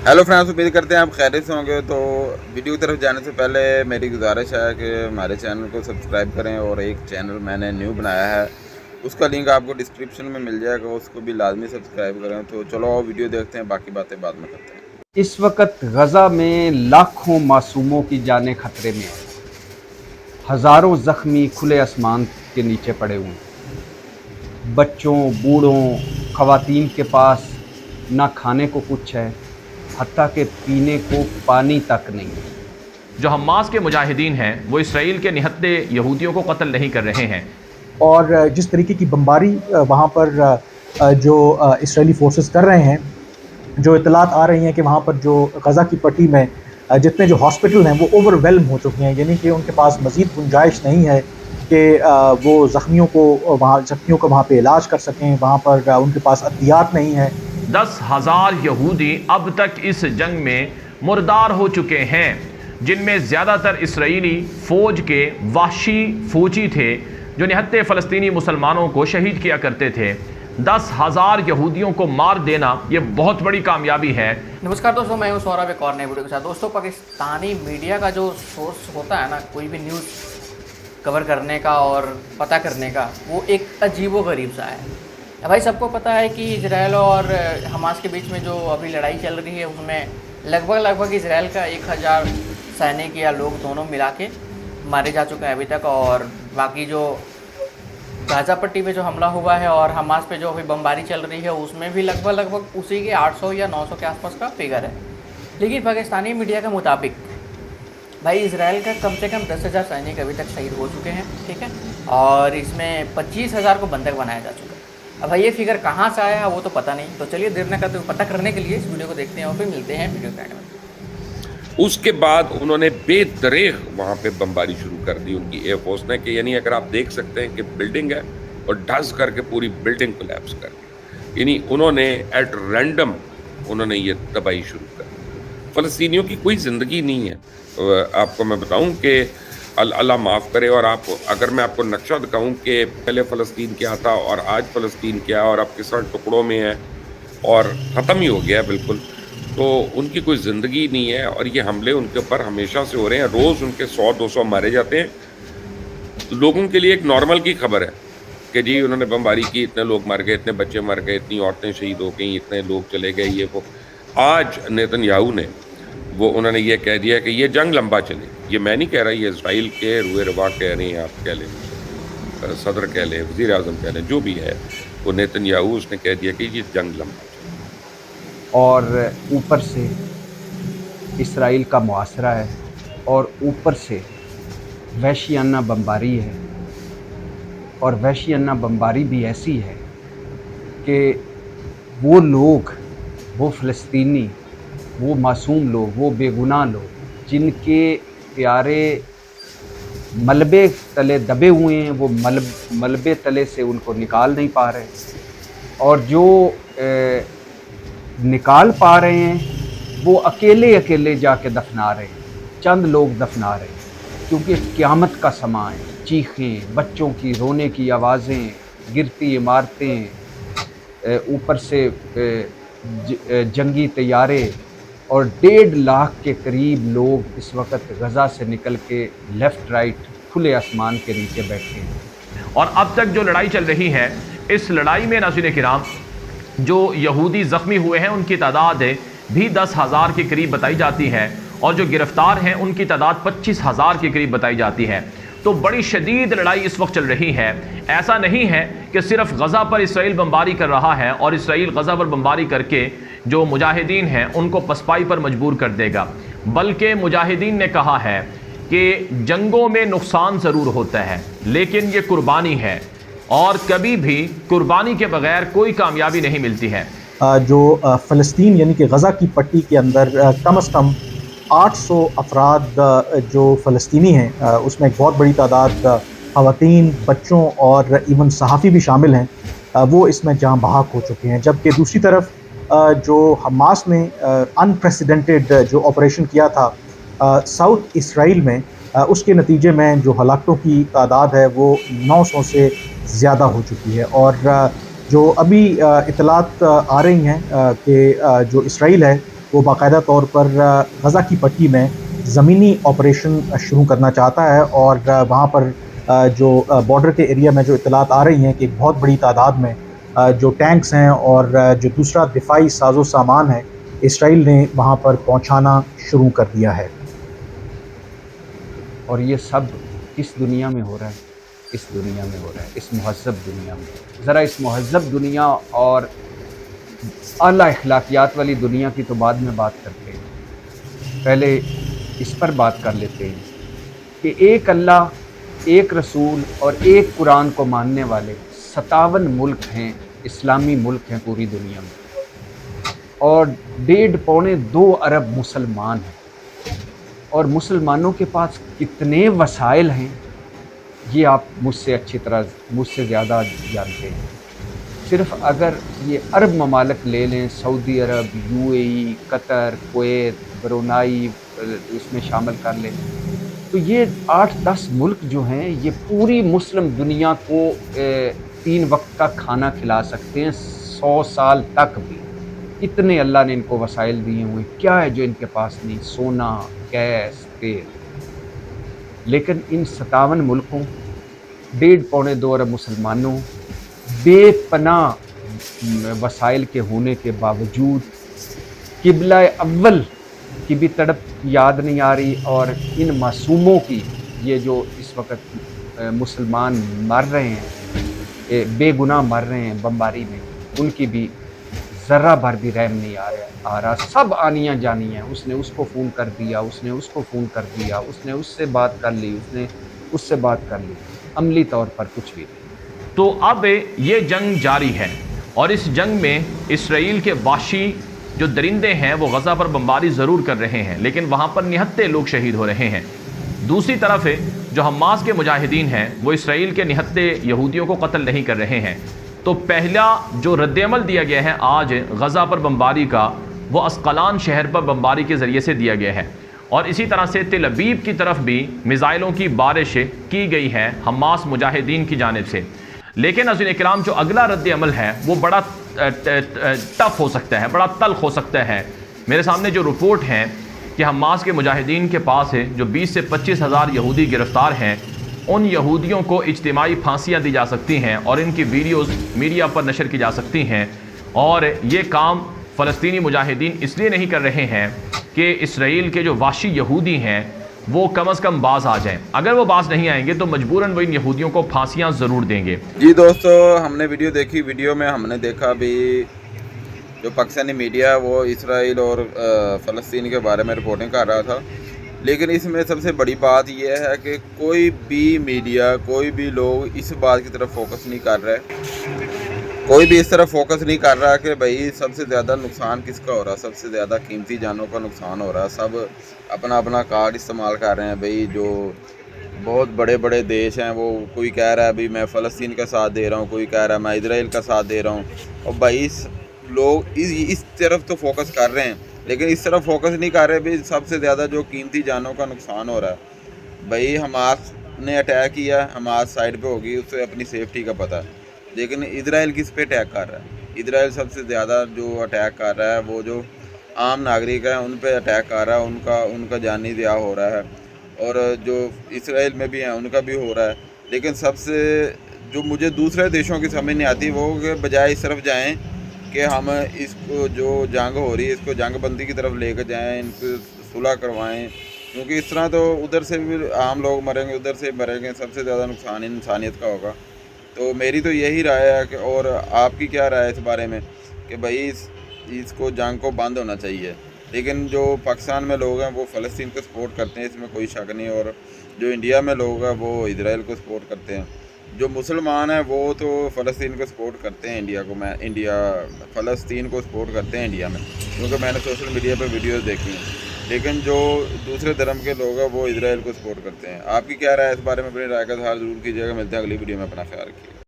Hello friends, उम्मीद करते हैं आप खैरियत से होंगे। तो वीडियो की तरफ जाने से पहले मेरी गुजारिश है कि हमारे चैनल को सब्सक्राइब करें, और एक चैनल मैंने न्यू बनाया है, उसका लिंक आपको डिस्क्रिप्शन में मिल जाएगा, उसको भी लाजमी सब्सक्राइब करें। तो चलो वीडियो देखते हैं, बाकी बातें बाद में करते हैं। इस वक्त गज़ा में लाखों मासूमों की जानें खतरे में हैं। हज़ारों ज़ख्मी खुले आसमान के नीचे पड़े हुए हैं। बच्चों, बूढ़ों, ख़वातीन के पास ना खाने को कुछ है, हत्ता कि पीने को पानी तक नहीं है। जो हमास के मुजाहिदीन हैं वो इसराइल के निहत्ते यहूदियों को कत्ल नहीं कर रहे हैं। और जिस तरीके की बमबारी वहाँ पर जो इसराइली फोर्सेस कर रहे हैं, जो इतलात आ रही हैं कि वहाँ पर जो गज़ा की पट्टी में जितने जो हॉस्पिटल हैं वो ओवरवेलम हो चुके हैं, यानी कि उनके पास मज़ीद गुंजाइश नहीं है कि वो ज़ख्मियों को वहाँ पे इलाज कर सकें। वहाँ पर उनके पास अद्वियात नहीं है। 10,000 यहूदी अब तक इस जंग में मुर्दार हो चुके हैं, जिनमें ज़्यादातर इसराइली फ़ौज के वहशी फौजी थे जो निहत्ते फ़लस्तीनी मुसलमानों को शहीद किया करते थे। 10,000 यहूदियों को मार देना ये बहुत बड़ी कामयाबी है। नमस्कार दोस्तों, मैं हूं सौरभ, एक और नए वीडियो के साथ। दोस्तों, पाकिस्तानी मीडिया का जो सोर्स होता है ना, कोई भी न्यूज़ कवर करने का और पता करने का, वो एक अजीबोगरीब सा है। भाई, सबको पता है कि इजराइल और हमास के बीच में जो अभी लड़ाई चल रही है, उसमें लगभग इजराइल का 1000 सैनिक या लोग दोनों मिला के मारे जा चुके हैं अभी तक। और बाकी जो गाज़ा पट्टी पे जो हमला हुआ है और हमास पे जो अभी बमबारी चल रही है, उसमें भी लगभग उसी के 800 या 900 के आसपास का फिगर है। लेकिन पाकिस्तानी मीडिया के मुताबिक भाई इजराइल का कम से कम 10,000 सैनिक अभी तक शहीद हो चुके हैं, ठीक है, और इसमें 25,000 को बंधक बनाया जा चुका है। अब भाई ये फिगर कहाँ से आया है वो तो पता नहीं। तो चलिए देर न करते हुए पता करने के लिए इस वीडियो को देखते हैं और फिर मिलते हैं वीडियो के एंड में। उसके बाद उन्होंने बेदरेग वहाँ पे बमबारी शुरू कर दी उनकी एयरफोर्स ने, कि यानी अगर आप देख सकते हैं कि बिल्डिंग है और ढस करके पूरी बिल्डिंग कोलैप्स कर दी। यानी उन्होंने एट रैंडम उन्होंने ये तबाही शुरू कर दी। फ़लस्तीनियों की कोई ज़िंदगी नहीं है। आपको मैं बताऊं कि अल्लाह माफ़ करे, और अगर मैं आपको नक्शा दिखाऊं कि पहले फ़लस्तीन क्या था और आज फ़लस्तीन क्या है और अब किस तरह टुकड़ों में है और ख़त्म ही हो गया है बिल्कुल, तो उनकी कोई ज़िंदगी नहीं है। और ये हमले उनके ऊपर हमेशा से हो रहे हैं। रोज़ उनके 100-200 मारे जाते हैं। तो लोगों के लिए एक नॉर्मल की खबर है कि जी उन्होंने बमबारी की, इतने लोग मर गए, इतने बच्चे मर गए, इतनी औरतें शहीद हो गई, इतने लोग चले गए, ये वो। आज नेतन्याहू ने उन्होंने ये कह दिया कि ये जंग लंबा चले। ये मैं नहीं कह रहा, ये इसराइल के रुए रवा कह रहे हैं, आप कह लें, सदर कह लें, वज़ीर आज़म कह लें, जो भी है, वो नेतन्याहू उसने कह दिया कि ये जंग लंबा चले। और ऊपर से इसराइल का मुआसरा है, और ऊपर से वहशियाना बमबारी है। और वहशियाना बमबारी भी ऐसी है कि वो लोग, वो फ़लस्तीनी, वो मासूम लोग, वो बेगुनाह लोग जिनके प्यारे मलबे तले दबे हुए हैं, वो मलबे तले से उनको निकाल नहीं पा रहे, और जो निकाल पा रहे हैं वो अकेले जाके दफना रहे हैं, चंद लोग दफना रहे हैं, क्योंकि क़यामत का समा है। चीखें, बच्चों की रोने की आवाज़ें, गिरती इमारतें, ऊपर से जंगी तैयारे, और 1.5 लाख के करीब लोग इस वक्त गज़ा से निकल के लेफ़्ट राइट खुले आसमान के नीचे बैठे हैं। और अब तक जो लड़ाई चल रही है, इस लड़ाई में नाज़रीन किराम जो यहूदी ज़ख्मी हुए हैं उनकी तादाद भी 10,000 के करीब बताई जाती है, और जो गिरफ़्तार हैं उनकी तादाद 25,000 के करीब बताई जाती है। तो बड़ी शदीद लड़ाई इस वक्त चल रही है। ऐसा नहीं है कि सिर्फ गज़ा पर इसराइल बमबारी कर रहा है और इसराइल गज़ा पर बमबारी करके जो मुजाहिदीन हैं उनको पसपाई पर मजबूर कर देगा, बल्कि मुजाहिदीन ने कहा है कि जंगों में नुकसान ज़रूर होता है, लेकिन ये कुर्बानी है, और कभी भी कुर्बानी के बगैर कोई कामयाबी नहीं मिलती है। जो फ़लस्तीन यानी कि गज़ा की पट्टी के अंदर कम अज़ कम 800 अफराद जो फ़लस्तीनी हैं, उसमें एक बहुत बड़ी तादाद ख़वातीन, बच्चों और इवन सहाफ़ी भी शामिल हैं, वो इसमें जाँ बहक हो चुके हैं। जबकि दूसरी तरफ जो हमास ने अनप्रेसिडेंटेड जो ऑपरेशन किया था साउथ इसराइल में, उसके नतीजे में जो हलाकतों की तादाद है वो 900 से ज़्यादा हो चुकी है। और जो अभी इतलात आ रही हैं कि जो इसराइल है وہ باقاعدہ طور پر غزہ کی پٹی میں زمینی آپریشن شروع کرنا چاہتا ہے، اور وہاں پر جو بارڈر کے ایریا میں جو اطلاعات آ رہی ہیں کہ ایک بہت بڑی تعداد میں جو ٹینکس ہیں اور جو دوسرا دفاعی ساز و سامان ہے، اسرائیل نے وہاں پر پہنچانا شروع کر دیا ہے۔ اور یہ سب کس دنیا میں ہو رہا ہے؟ اس دنیا میں ہو رہا ہے، اس مہذب دنیا میں۔ ذرا اس مہذب دنیا اور اعلیٰ اخلاقیات والی دنیا کی تو بعد میں بات کرتے ہیں، پہلے اس پر بات کر لیتے ہیں کہ ایک اللہ، ایک رسول اور ایک قرآن کو ماننے والے 57 ملک ہیں، اسلامی ملک ہیں پوری دنیا میں، اور 1.5-2 ارب مسلمان ہیں، اور مسلمانوں کے پاس کتنے وسائل ہیں یہ آپ مجھ سے اچھی طرح، مجھ سے زیادہ جانتے ہیں۔ صرف اگر یہ عرب ممالک لے لیں، سعودی عرب، UAE، قطر، کویت، برونائی اس میں شامل کر لیں، تو یہ 8-10 ملک جو ہیں یہ پوری مسلم دنیا کو 3 وقت کا کھانا کھلا سکتے ہیں 100 سال تک بھی۔ اتنے اللہ نے ان کو وسائل دیے ہوئے، کیا ہے جو ان کے پاس نہیں؟ سونا، گیس، تیل۔ لیکن ان 57 ملکوں، 1.5-2 ارب مسلمانوں، بے پناہ وسائل کے ہونے کے باوجود قبلہ اول کی بھی تڑپ یاد نہیں آ رہی، اور ان معصوموں کی، یہ جو اس وقت مسلمان مر رہے ہیں، بے گناہ مر رہے ہیں بمباری میں، ان کی بھی ذرہ بھر بھی رحم نہیں آ رہا۔ سب آنیاں جانی ہیں، اس نے اس کو فون کر دیا، اس نے اس کو فون کر دیا، اس نے اس سے بات کر لی، اس نے اس سے بات کر لی، عملی طور پر کچھ بھی نہیں۔ تو اب یہ جنگ جاری ہے، اور اس جنگ میں اسرائیل کے وحشی جو درندے ہیں وہ غزہ پر بمباری ضرور کر رہے ہیں، لیکن وہاں پر نہتے لوگ شہید ہو رہے ہیں۔ دوسری طرف جو حماس کے مجاہدین ہیں وہ اسرائیل کے نہتے یہودیوں کو قتل نہیں کر رہے ہیں۔ تو پہلا جو رد عمل دیا گیا ہے آج غزہ پر بمباری کا، وہ اسقلان شہر پر بمباری کے ذریعے سے دیا گیا ہے، اور اسی طرح سے تل ابیب کی طرف بھی میزائلوں کی بارش کی گئی ہے حماس مجاہدین کی جانب سے۔ لیکن ناظرین کرام، جو اگلا رد عمل ہے وہ بڑا ٹف ہو سکتا ہے، بڑا تلخ ہو سکتا ہے۔ میرے سامنے جو رپورٹ ہیں کہ حماس کے مجاہدین کے پاس ہے جو 20 سے 25 ہزار یہودی گرفتار ہیں، ان یہودیوں کو اجتماعی پھانسیاں دی جا سکتی ہیں اور ان کی ویڈیوز میڈیا پر نشر کی جا سکتی ہیں، اور یہ کام فلسطینی مجاہدین اس لیے نہیں کر رہے ہیں کہ اسرائیل کے جو وحشی یہودی ہیں وہ کم از کم باز آ جائیں۔ اگر وہ باز نہیں آئیں گے تو مجبوراً وہ ان یہودیوں کو پھانسیاں ضرور دیں گے۔ جی دوستو، ہم نے ویڈیو دیکھی، ویڈیو میں ہم نے دیکھا بھی جو پاکستانی میڈیا ہے وہ اسرائیل اور فلسطین کے بارے میں رپورٹنگ کر رہا تھا، لیکن اس میں سب سے بڑی بات یہ ہے کہ کوئی بھی میڈیا، کوئی بھی لوگ اس بات کی طرف فوکس نہیں کر رہے، کوئی بھی اس طرح فوکس نہیں کر رہا کہ بھائی سب سے زیادہ نقصان کس کا ہو رہا، سب سے زیادہ قیمتی جانوں کا نقصان ہو رہا۔ سب اپنا اپنا کارڈ استعمال کر رہے ہیں۔ بھائی جو بہت بڑے بڑے دیش ہیں وہ کوئی کہہ رہا ہے بھی میں فلسطین کا ساتھ دے رہا ہوں، کوئی کہہ رہا ہے میں اسرائیل کا ساتھ دے رہا ہوں، اور بھائی لوگ اس طرف تو فوکس کر رہے ہیں، لیکن اس طرف فوکس نہیں کر رہے بھی سب سے زیادہ جو قیمتی جانوں کا نقصان ہو رہا ہے۔ بھائی حماس نے اٹیک کیا، حماس سائڈ پہ ہوگی، اسے اپنی سیفٹی کا پتہ ہے، لیکن اسرائیل کس پہ اٹیک کر رہا ہے؟ اسرائیل سب سے زیادہ جو اٹیک کر رہا ہے وہ جو عام ناگرک ہیں ان پہ اٹیک کر رہا ہے، ان کا جانی ضیاع ہو رہا ہے، اور جو اسرائیل میں بھی ہیں ان کا بھی ہو رہا ہے۔ لیکن سب سے جو مجھے دوسرے دیشوں کی سمجھ نہیں آتی وہ کہ بجائے اس طرف جائیں کہ ہم اس کو جو جنگ ہو رہی ہے اس کو جنگ بندی کی طرف لے کے جائیں، ان کو صلح کروائیں، کیونکہ اس طرح تو ادھر سے بھی عام لوگ مریں گے، ادھر سے مریں گے، سب سے زیادہ نقصان انسانیت کا ہوگا۔ تو میری تو یہی رائے ہے کہ، اور آپ کی کیا رائے ہے اس بارے میں کہ بھائی اس کو جنگ کو بند ہونا چاہیے؟ لیکن جو پاکستان میں لوگ ہیں وہ فلسطین کو سپورٹ کرتے ہیں، اس میں کوئی شک نہیں، اور جو انڈیا میں لوگ ہیں وہ اسرائیل کو سپورٹ کرتے ہیں۔ جو مسلمان ہیں وہ تو فلسطین کو سپورٹ کرتے ہیں، فلسطین کو سپورٹ کرتے ہیں انڈیا میں، کیونکہ میں نے سوشل میڈیا پہ ویڈیوز دیکھی ہیں۔ لیکن جو دوسرے دھرم کے لوگ ہیں وہ اسرائیل کو سپورٹ کرتے ہیں۔ آپ کی کیا رائے ہے اس بارے میں؟ اپنی رائے کا اظہار ضرور کیجیے گا۔ ملتے ہیں اگلی ویڈیو میں، اپنا خیال رکھیے گا۔